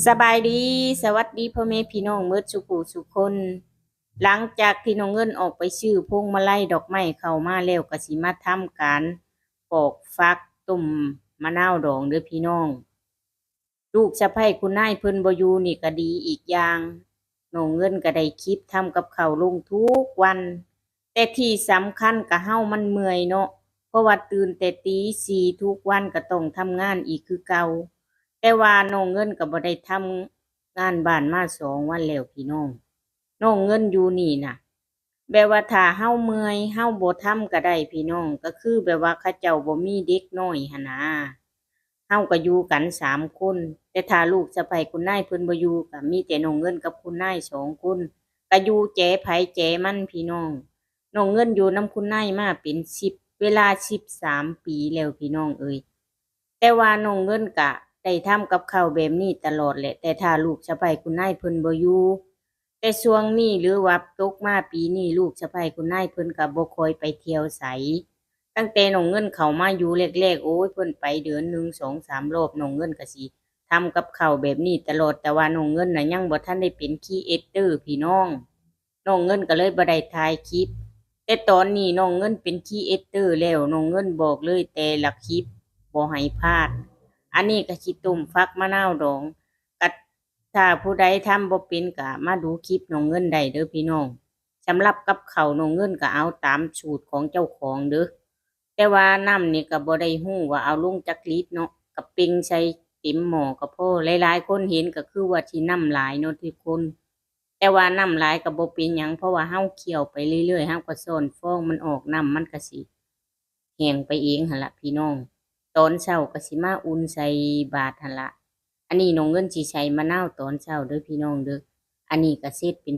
สบายดีสวัสดีพ่อแม่พี่น้องเมิดสุขุสุคน หลังจากที่น้องเงินออกไปซื้อพวงมาลัยดอกไม้เข้ามาแล้วก็สิมาทำการปอกฟักตุ่มมะนาวดองเด้อพี่น้องลูกสะใภ้คุณนายเพิ่นบ่อยู่นี่ก็ดีอีกอย่างน้องเงินก็ได้คลิปทำกับข้าวลงทุกวันแต่ที่สำคัญก็เฮามันเมื่อยเนาะเพราะว่าตื่นแต่ตีสี่ทุกวันก็ต้องทำงานอีกคือเก่า แต่ว่าน้องเงินก็บ่ได้ทำงานบ้านมา2 วันแล้วพี่น้องน้องเงินอยู่นี่น่ะแบบว่าถ้าเฮาเมื่อยเฮาบ่ทำก็ได้พี่น้องก็คือแบบว่าเขาเจ้าบ่มีเด็กน้อยหั้นนะเฮาก็อยู่กัน3 คนแต่ถ้าลูกสะใภ้คุณนายเพิ่นบ่อยู่ก็มีแต่น้องเงินกับคุณนาย2 คนก็อยู่แจ๋ไผแจ๋มันพี่น้องน้องเงินอยู่นำคุณนายมาเป็น13 ปีแล้วพี่น้องเอ่ย แต่ว่าน้องเงินก็ได้ทำกับข้าวแบบนี้ตลอดแหละแต่ถ้าลูกสะใภ้คุณนายเพิ่นบ่อยู่แต่ช่วงนี้หรือว่าตกมาปีนี้ลูกสะใภ้คุณนายเพิ่นก็บ่ค่อยไปเที่ยวไสตั้งแต่น้องเงินเข้ามาอยู่แรกๆโอ้ยเพิ่นไปเดือนหนึ่ง2-3รอบน้องเงินก็สิทำกับข้าวแบบนี้ตลอดแต่ว่าน้องเงินน่ะยังบ่ทันได้เป็นครีเอเตอร์พี่น้องน้องเงินก็เลยบ่ได้ถ่ายคลิปแต่ตอนนี้น้องเงินเป็นครีเอเตอร์แล้วน้องเงินบอกเลยแต่ละคลิปบ่ให้พลาด อันนี้ก็สิต้มฟักมะนาวดองก็ถ้าผู้ใดทำบ่เป็นก็มาดูคลิปน้องเงินได้เด้อพี่น้องสำหรับกับข้าวน้องเงินก็เอาตามสูตรของเจ้าของเด้อแต่ว่าน้ำนี่ก็บ่ได้ฮู้ว่าเอาลงจักลิตรเนาะก็เป่งใส่เต็มหม้อก็พอหลายๆคนเห็นก็คือว่าสิน้ำหลายเนาะทุกคนแต่ว่าน้ำหลายก็บ่เป็นหยังเพราะว่าเฮาเคี่ยวไปเรื่อยๆเฮาก็ช้อนฟองมันออกน้ำมันก็สิแห้งไปเองหั้นล่ะพี่น้อง ตอนเช้าก็สิมาอุ่นใส่บาตรหั้นล่ะอันนี้น้องเงินสิใช้มะนาวตอนเช้าเด้อพี่น้องเด้ออันนี้ก็เสร็จเป็น